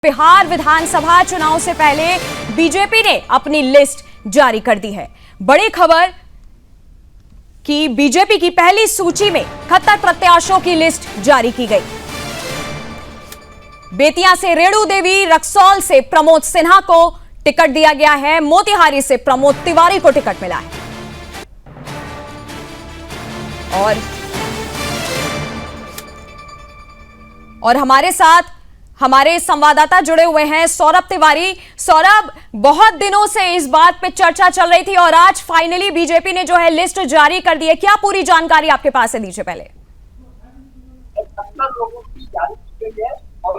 बिहार विधानसभा चुनाव से पहले बीजेपी ने अपनी लिस्ट जारी कर दी है। बड़ी खबर कि बीजेपी की पहली सूची में 71 प्रत्याशियों की लिस्ट जारी की गई। बेतिया से रेणु देवी, रक्सौल से प्रमोद सिन्हा को टिकट दिया गया है। मोतिहारी से प्रमोद तिवारी को टिकट मिला है। और हमारे साथ हमारे संवाददाता जुड़े हुए हैं सौरभ तिवारी। सौरभ, बहुत दिनों से इस बात पे चर्चा चल रही थी और आज फाइनली बीजेपी ने जो है लिस्ट जारी कर दी है। क्या पूरी जानकारी आपके पास है? दीजिए पहले।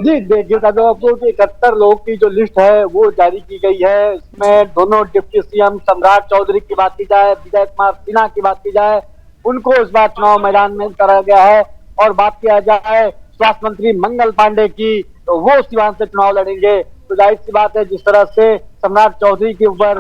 जी देखिए, 71 लोगों की जो लिस्ट है वो जारी की गई है। इसमें दोनों डिप्टी सीएम सम्राट चौधरी की बात की जाए, विजय कुमार सिन्हा की बात की जाए, उनको इस बार चुनाव मैदान में उतारा गया है। और बात किया जाए स्वास्थ्य मंत्री मंगल पांडे की, तो वो सिवान से चुनाव लड़ेंगे। तो जाहिर सी बात है, जिस तरह से सम्राट चौधरी के ऊपर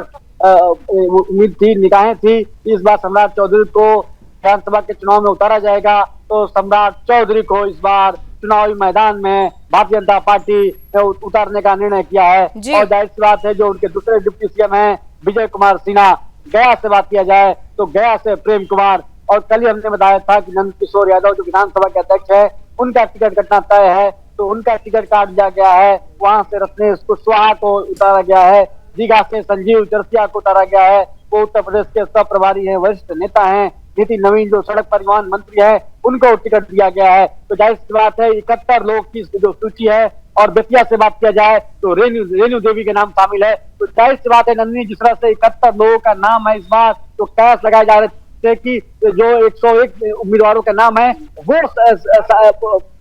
उम्मीद थी, निगाहें थी, इस बार सम्राट चौधरी को विधानसभा के चुनाव में उतारा जाएगा। तो सम्राट चौधरी को इस बार चुनावी मैदान में भारतीय जनता पार्टी ने उतारने का निर्णय किया है। और जाहिर सी बात है, जो उनके दूसरे डिप्टी सीएम हैं विजय कुमार सिन्हा, गया से बात किया जाए तो गया से प्रेम कुमार, और कल ही हमने बताया था कि नंद किशोर यादव जो विधानसभा के अध्यक्ष है, उनका टिकट कटना तय है, तो उनका टिकट काट दिया गया है। वहां से रत्नेश कुशवाहा को उतारा गया है। दीघा से संजीव चरसिया को उतारा गया है। वो उत्तर प्रदेश के सब प्रभारी हैं, वरिष्ठ नेता हैं। नितिन नवीन जो सड़क परिवहन मंत्री है, उनको टिकट दिया गया है। तो जाहिर सी बात है, 71 लोग की जो सूची है। और बेतिया से बात किया जाए तो रेणु देवी के नाम शामिल है। तो जाहिर सी बात है नंदिनी, जिस तरह से 71 लोगों का नाम है इस बार, तो कयास लगाए जा रहे थे कि जो 101 उम्मीदवारों का नाम है वो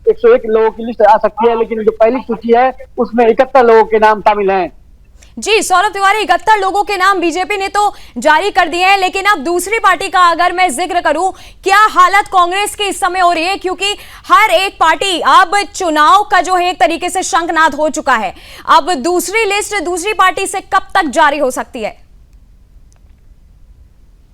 101 लोगों की लिस्ट आ सकती है, लेकिन जो पहली सूची है उसमें 71 लोगों के नाम शामिल हैं। जी सौरभ तिवारी, 71 लोगों के नाम बीजेपी ने तो जारी कर दिए हैं, लेकिन अब दूसरी पार्टी का अगर मैं जिक्र करूं, क्या हालत कांग्रेस की इस समय हो रही है? क्योंकि हर एक पार्टी अब चुनाव का जो है एक तरीके से शंखनाद हो चुका है। अब दूसरी लिस्ट दूसरी पार्टी से कब तक जारी हो सकती है?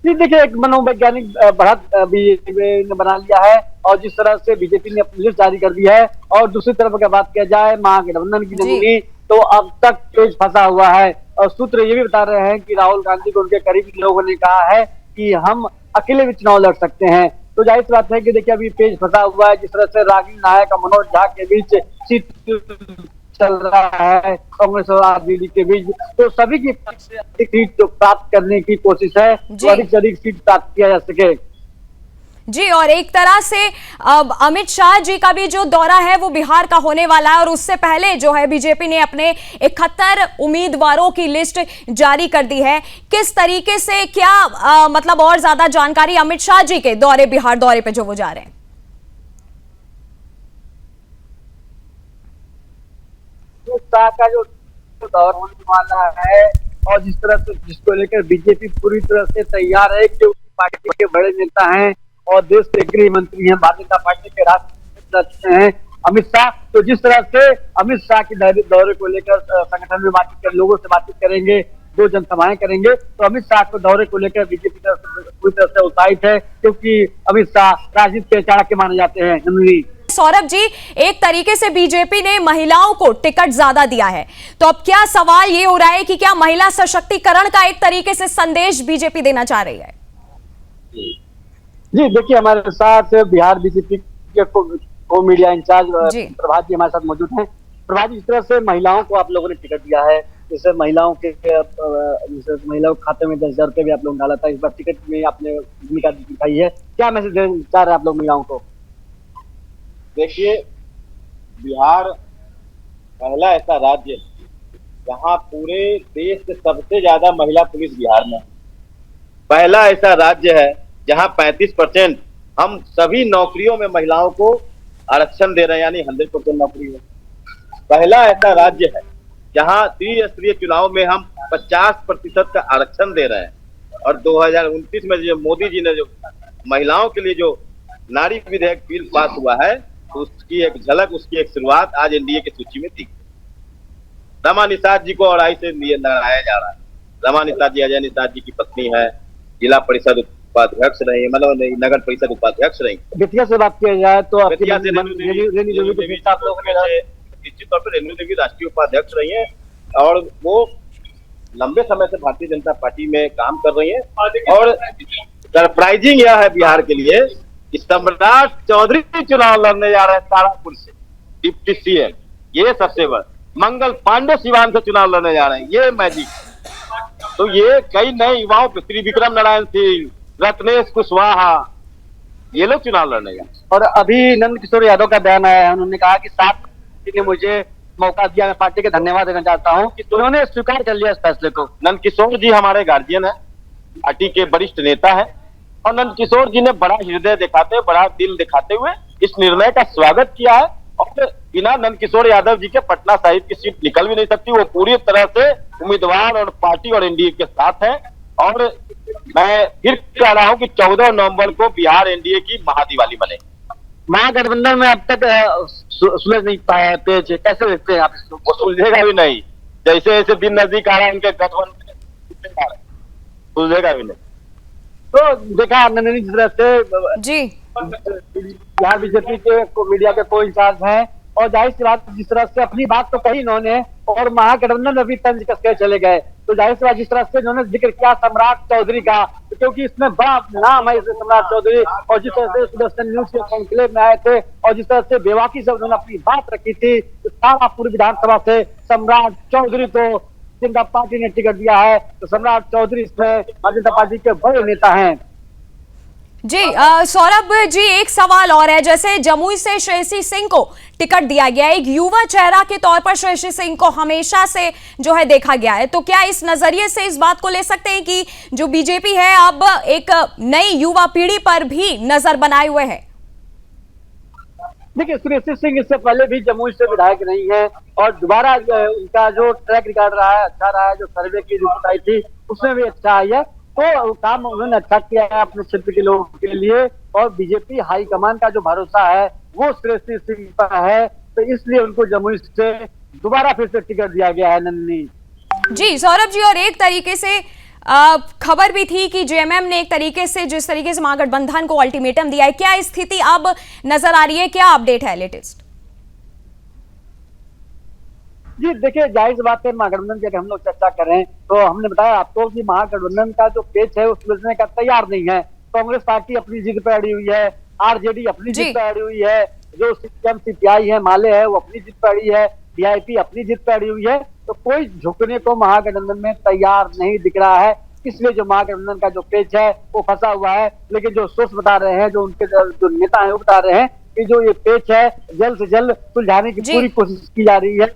देखिए, एक मनोवैज्ञानिक बढ़त बीजेपी ने बना लिया है, और जिस तरह से बीजेपी ने अपनी लिस्ट जारी कर दी है। और दूसरी तरफ अगर बात किया जाए महागठबंधन की नंदिनी, तो अब तक पेज फंसा हुआ है। और सूत्र ये भी बता रहे हैं कि राहुल गांधी को उनके करीबी लोगों ने कहा है कि हम अकेले भी चुनाव लड़ सकते हैं। तो जाहिर सी बात है कि देखिए, अभी पेज फंसा हुआ है। जिस तरह से रागिनी नायक और मनोज झा के बीच सीट चल रहा है, कांग्रेस और आरजेडी के बीच, तो सभी की सीट प्राप्त करने की कोशिश है, तो अधिक से अधिक सीट प्राप्त किया जा सके। जी, और एक तरह से अब अमित शाह जी का भी जो दौरा है वो बिहार का होने वाला है, और उससे पहले जो है बीजेपी ने अपने 71 उम्मीदवारों की लिस्ट जारी कर दी है। किस तरीके से, क्या मतलब और ज्यादा जानकारी अमित शाह जी के बिहार दौरे पे जो वो जा रहे हैं? शाह का जो दौर होने वाला है, और जिस तरह से जिसको लेकर बीजेपी पूरी तरह से तैयार है, कि उसकी पार्टी के बड़े नेता हैं और देश के गृह मंत्री हैं, भारतीय जनता पार्टी के राष्ट्रीय अध्यक्ष हैं अमित शाह। तो जिस तरह से अमित शाह के दौरे को लेकर संगठन में बातचीत कर, लोगों से बातचीत करेंगे, 2 जनसभाएं करेंगे, तो अमित शाह को दौरे को लेकर बीजेपी पूरी तरह से उत्साहित है, क्योंकि अमित शाह राजनीति के चाणक्य माने जाते हैं। सौरभ जी, एक तरीके से बीजेपी ने महिलाओं को टिकट ज्यादा दिया है, तो अब क्या सवाल ये हो रहा है कि क्या महिला सशक्तिकरण का एक तरीके से संदेश बीजेपी देना चाह रही है? जी देखिए, हमारे साथ बिहार बीजेपी के को मीडिया इंचार्ज प्रभात जी हमारे साथ मौजूद हैं। प्रभात जी, जिस तरह से महिलाओं को आप लोगों ने टिकट दिया है, जैसे महिलाओं के महिलाओं के खाते में 10,000 रुपये भी आप लोगों ने डाला था, इस बार टिकट में आपने भूमिका दिखाई है, क्या मैसेज देना चाह रहे हैं आप लोग महिलाओं को? देखिए, बिहार पहला ऐसा राज्य है जहां पूरे देश से सबसे ज्यादा महिला पुलिस बिहार में है। पहला ऐसा राज्य है जहां 35% हम सभी नौकरियों में महिलाओं को आरक्षण दे रहे हैं, यानी 100% नौकरी है। पहला ऐसा राज्य है जहां त्रिस्तरीय चुनाव में हम 50% का आरक्षण दे रहे हैं। और 2029 में जो मोदी जी ने जो महिलाओं के लिए जो नारी विधेयक बिल पास हुआ है, तो उसकी एक झलक, उसकी एक शुरुआत आज एनडीए की सूची में थी। रमा निषाद जी को अढ़ाई से लगाया जा रहा है। रमा निषाद जी अजय निषाद जी की पत्नी है, जिला परिषद उपाध्यक्ष रही, मतलब नगर परिषद उपाध्यक्ष रही। बेतिया से बात किया जाए तो निश्चित तौर पर रेणु देवी राष्ट्रीय उपाध्यक्ष रही हैं और वो लंबे समय से भारतीय जनता पार्टी में काम कर रही हैं। और सरप्राइजिंग यह है बिहार के लिए कि सम्राट चौधरी चुनाव लड़ने जा रहे हैं तारापुर से डिप्टी सीएम, ये सबसे बड़ा। मंगल पांडे सिवान से चुनाव लड़ने जा रहे हैं, ये मैजिक। तो ये कई नए युवाओं पे त्रिविक्रम नारायण सिंह, रत्नेश कुशवाहा, ये लोग चुनाव लड़ने गए। और अभी नंद किशोर यादव का बयान आया है, उन्होंने कहा कि 7 ने मुझे मौका दिया, मैं पार्टी के धन्यवाद देना चाहता हूं कि उन्होंने स्वीकार कर लिया इस फैसले को। नंद किशोर जी हमारे गार्जियन है, पार्टी के वरिष्ठ नेता है और नंद किशोर जी ने बड़ा हृदय दिखाते, बड़ा दिल दिखाते हुए इस निर्णय का स्वागत किया है। और बिना नंद किशोर यादव जी के पटना साहिब की सीट निकल भी नहीं सकती। वो पूरी तरह से उम्मीदवार और पार्टी और एनडीए के साथ है। और मैं फिर कह रहा हूं कि 14 नवंबर को बिहार एनडीए की महादिवाली बने। महागठबंधन में अब तक सुलझ नहीं पाया है पेच, कैसे देखते हैं आप इसको? वो सुलझेगा भी नहीं, जैसे जैसे दिन नजदीक आ रहा है उनके गठबंधन सुलझेगा भी नहीं। तो देखा नंदनी जिस तरह से जी बिहार बीजेपी के मीडिया के को इंचार्ज हैं और जाहिर सी बात जिस तरह से अपनी बात तो कही इन्होंने और महागठबंधन में भी तंज कस के चले गए, तो जाहिर सी बात जिस तरह से इन्होंने जिक्र किया सम्राट चौधरी का, क्योंकि इसमें बड़ा नाम है इसे सम्राट चौधरी। और जिस तरह से सुदर्शन न्यूज के कॉन्क्लेव में आए थे और जिस तरह से बेबाकी से उन्होंने अपनी बात रखी थी, तो सारा पूरी विधानसभा से सम्राट चौधरी को जनता पार्टी ने टिकट दिया है। तो सम्राट चौधरी इसमें भारतीय जनता पार्टी के बड़े नेता हैं। जी सौरभ जी, एक सवाल और है, जैसे जमुई से श्रेयसी सिंह को टिकट दिया गया, एक युवा चेहरा के तौर पर श्रेयसी सिंह को हमेशा से जो है देखा गया है, तो क्या इस नजरिए से इस बात को ले सकते हैं कि जो बीजेपी है अब एक नई युवा पीढ़ी पर भी नजर बनाए हुए है? देखिए श्रेयसी सिंह इससे पहले भी जमुई से विधायक नहीं है और दोबारा उनका जो ट्रैक रिकॉर्ड रहा है अच्छा रहा है, जो सर्वे की रिपोर्ट आई थी उसमें भी अच्छा आई है। तो काम उन्होंने अच्छा किया है अपने क्षेत्र के लोगों के लिए और बीजेपी हाईकमान का जो भरोसा है वो श्रेयसी सिंह पर है, तो इसलिए उनको जमुई से दोबारा फिर से टिकट दिया गया है। नन्नी जी सौरभ जी, और एक तरीके से खबर भी थी कि जेएमएम ने एक तरीके से जिस तरीके से महागठबंधन को अल्टीमेटम दिया है, क्या स्थिति अब नजर आ रही है, क्या अपडेट है लेटेस्ट? जी देखिए जाहिर सी बात है महागठबंधन की अगर हम लोग चर्चा करें तो हमने बताया आपको कि महागठबंधन का जो पेच है वो सुलझने का तैयार नहीं है। कांग्रेस पार्टी अपनी जिद पर अड़ी हुई है, आरजेडी अपनी जिद पर अड़ी हुई है, जो सीपीएम सीपीआई है माले है वो अपनी जिद पर अड़ी है, वीआईपी अपनी जिद पर अड़ी हुई है। तो कोई झुकने को महागठबंधन में तैयार नहीं दिख रहा है, इसलिए जो महागठबंधन का जो पेच है वो फंसा हुआ है। लेकिन जो सोर्स बता रहे हैं, जो उनके जो नेता है वो बता रहे हैं कि जो ये पेच है जल्द से जल्द सुलझाने की पूरी कोशिश की जा रही है।